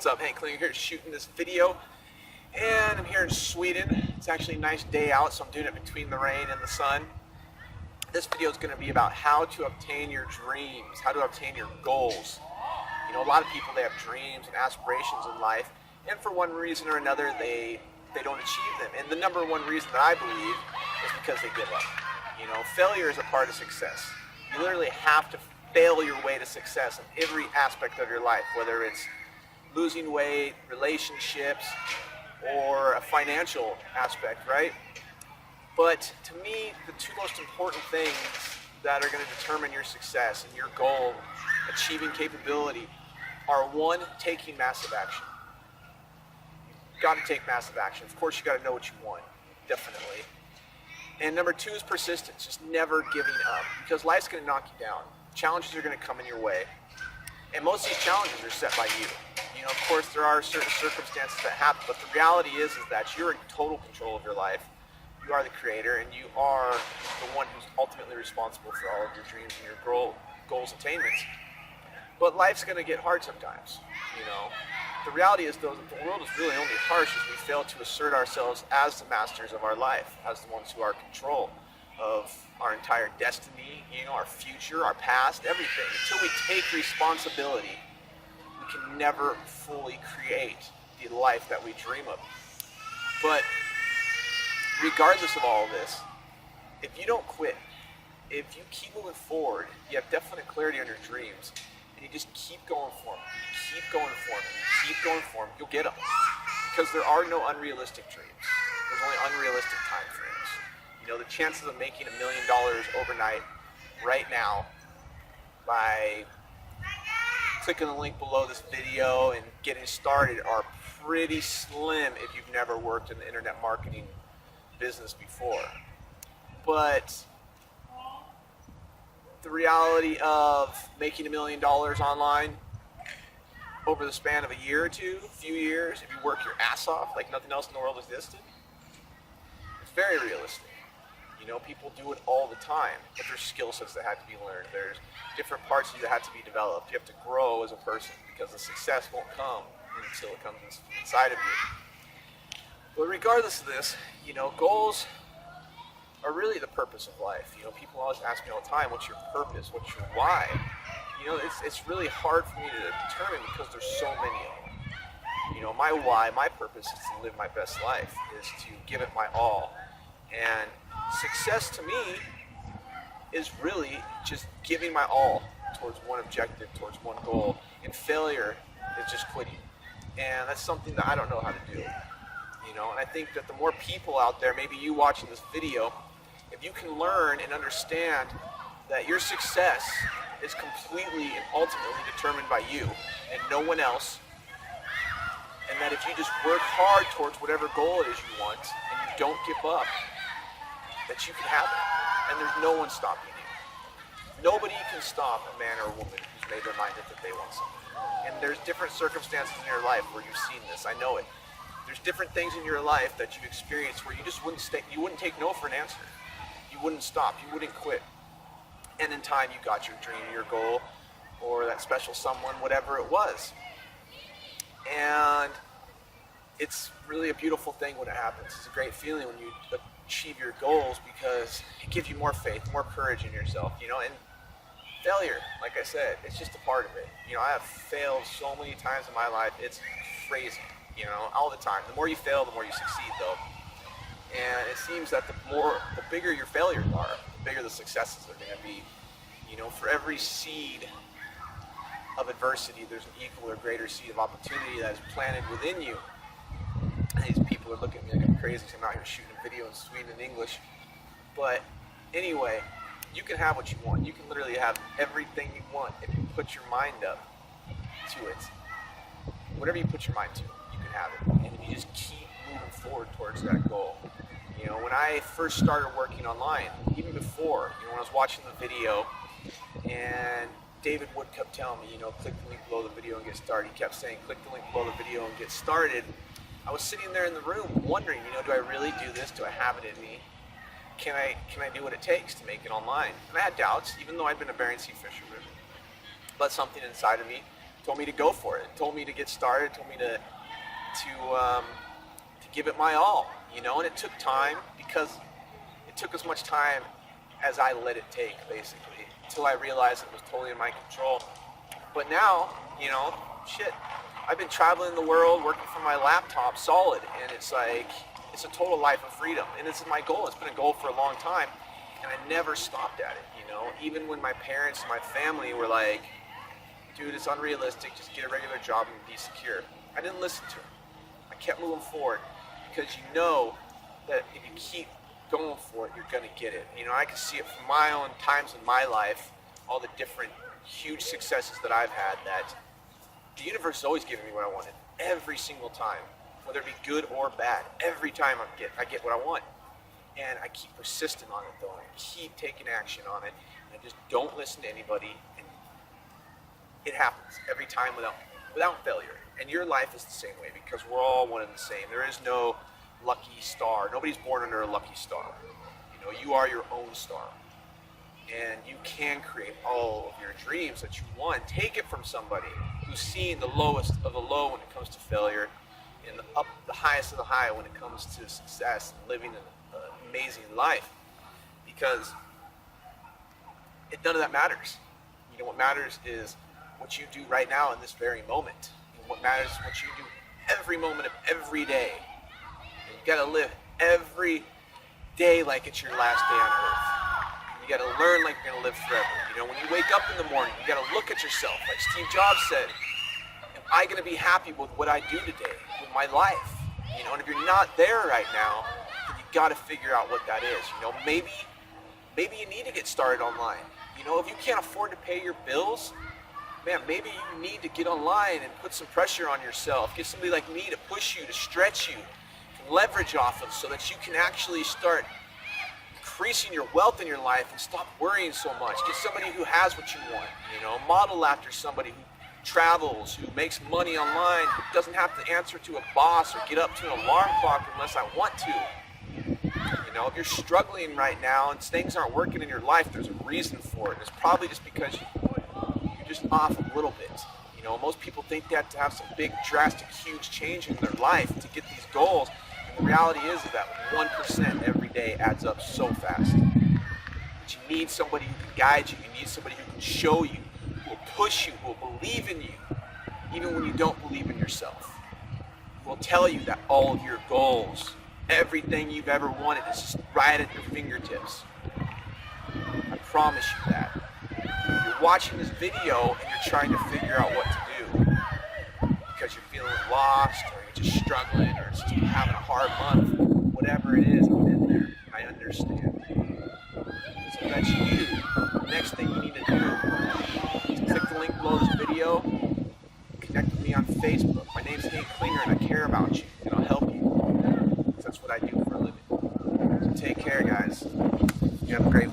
What's up, Hank Klinger here shooting this video, and I'm here in Sweden. It's actually a nice day out, so I'm doing it between the rain and the sun. This video is going to be about how to obtain your dreams, how to obtain your goals. You know, a lot of people, they have dreams and aspirations in life, and for one reason or another, they don't achieve them. And the number one reason that I believe is because they give up. You know, failure is a part of success. You literally have to fail your way to success in every aspect of your life, whether it's losing weight, relationships, or a financial aspect, right? But to me, the two most important things that are going to determine your success and your goal, achieving capability, are one, taking massive action. You've got to take massive action. Of course, you got to know what you want, definitely. And number two is persistence, just never giving up, because life's going to knock you down. Challenges are going to come in your way, and most of these challenges are set by you. You know, of course, there are certain circumstances that happen, but the reality is that you're in total control of your life. You are the creator, and you are the one who's ultimately responsible for all of your dreams and your goals attainments. But life's going to get hard sometimes, you know. The reality is, though, that the world is really only harsh as we fail to assert ourselves as the masters of our life, as the ones who are in control of our entire destiny, you know, our future, our past, everything. Until we take responsibility, we can never fully create the life that we dream of. But regardless of all of this, if you don't quit, if you keep moving forward, you have definite clarity on your dreams, and you just keep going for them, you keep going for them, you keep going for them, you'll get them. Because there are no unrealistic dreams. There's only unrealistic time frames. You know, the chances of making $1 million overnight right now by clicking the link below this video and getting started are pretty slim if you've never worked in the internet marketing business before. But the reality of making $1 million online over the span of a year or two, a few years, if you work your ass off like nothing else in the world existed, it's very realistic. You know, people do it all the time, but there's skill sets that have to be learned. There's different parts of you that have to be developed. You have to grow as a person, because the success won't come until it comes inside of you. But regardless of this, you know, goals are really the purpose of life. You know, people always ask me all the time, what's your purpose? What's your why? You know, it's really hard for me to determine because there's so many of them. You know, my why, my purpose is to live my best life, is to give it my all. And success to me is really just giving my all towards one objective, towards one goal. And failure is just quitting. And that's something that I don't know how to do. You know, and I think that the more people out there, maybe you watching this video, if you can learn and understand that your success is completely and ultimately determined by you and no one else, and that if you just work hard towards whatever goal it is you want and you don't give up, that you can have it, and there's no one stopping you. Nobody can stop a man or a woman who's made their mind up that they want something. And there's different circumstances in your life where you've seen this. I know it. There's different things in your life that you've experienced where you just wouldn't take no for an answer. You wouldn't stop. You wouldn't quit. And in time, you got your dream, your goal, or that special someone, whatever it was. And it's really a beautiful thing when it happens. It's a great feeling when you achieve your goals, because it gives you more faith, more courage in yourself, you know. And failure, like I said, it's just a part of it. You know, I have failed so many times in my life, it's crazy, you know, all the time. The more you fail, the more you succeed, though. And it seems that the bigger your failures are, the bigger the successes are going to be. You know, for every seed of adversity, there's an equal or greater seed of opportunity that is planted within you. And these people are looking at me like I'm crazy because I'm out here shooting a video in Sweden in English. But anyway, you can have what you want. You can literally have everything you want if you put your mind up to it. Whatever you put your mind to, you can have it. And if you just keep moving forward towards that goal. You know, when I first started working online, even before, you know, when I was watching the video and David Wood kept telling me, you know, click the link below the video and get started. He kept saying, click the link below the video and get started. I was sitting there in the room wondering, you know, do I really do this? Do I have it in me? Can I do what it takes to make it online? And I had doubts, even though I'd been a Bering Sea fisherman. But something inside of me told me to go for it, told me to get started, told me to give it my all, you know. And it took time, because it took as much time as I let it take, basically, until I realized it was totally in my control. But now, you know, shit, I've been traveling the world, working from my laptop solid, and it's like, it's a total life of freedom. And this is my goal. It's been a goal for a long time, and I never stopped at it, you know. Even when my parents and my family were like, dude, it's unrealistic, just get a regular job and be secure, I didn't listen to them. I kept moving forward, because you know that if you keep going for it, you're going to get it. You know, I can see it from my own times in my life, all the different huge successes that I've had, that the universe is always giving me what I wanted every single time, whether it be good or bad. Every time I get what I want, and I keep persisting on it though. I keep taking action on it, and I just don't listen to anybody, and it happens every time without failure. And your life is the same way, because we're all one and the same. There is no lucky star. Nobody's born under a lucky star. You know, you are your own star. And you can create all of your dreams that you want. Take it from somebody who's seen the lowest of the low when it comes to failure, and the highest of the high when it comes to success and living an amazing life. Because none of that matters. You know, what matters is what you do right now in this very moment. And what matters is what you do every moment of every day. And you gotta live every day like it's your last day on earth. You gotta learn like you're gonna live forever. You know, when you wake up in the morning, you gotta look at yourself. Like Steve Jobs said, am I gonna be happy with what I do today, with my life? You know, and if you're not there right now, then you gotta figure out what that is. You know, maybe you need to get started online. You know, if you can't afford to pay your bills, man, maybe you need to get online and put some pressure on yourself. Get somebody like me to push you, to stretch you, to leverage off of, so that you can actually start increasing your wealth in your life and stop worrying so much. Get somebody who has what you want, you know, model after somebody who travels, who makes money online, who doesn't have to answer to a boss or get up to an alarm clock unless I want to. You know, if you're struggling right now and things aren't working in your life, there's a reason for it. It's probably just because you're just off a little bit. You know, most people think they have to have some big, drastic, huge change in their life to get these goals. The reality is that 1% every day adds up so fast. But you need somebody who can guide you. You need somebody who can show you, who will push you, who will believe in you, even when you don't believe in yourself. Who will tell you that all of your goals, everything you've ever wanted, is just right at your fingertips. I promise you that. If you're watching this video and you're trying to figure out what to do because you're feeling lost, or you're just struggling, or it's just having a hard month, whatever it is, I've been there. I understand. So that's you. The next thing you need to do is click the link below this video, connect with me on Facebook. My name's Nate Klinger, and I care about you, and I'll help you. That's what I do for a living. So take care, guys. You have a great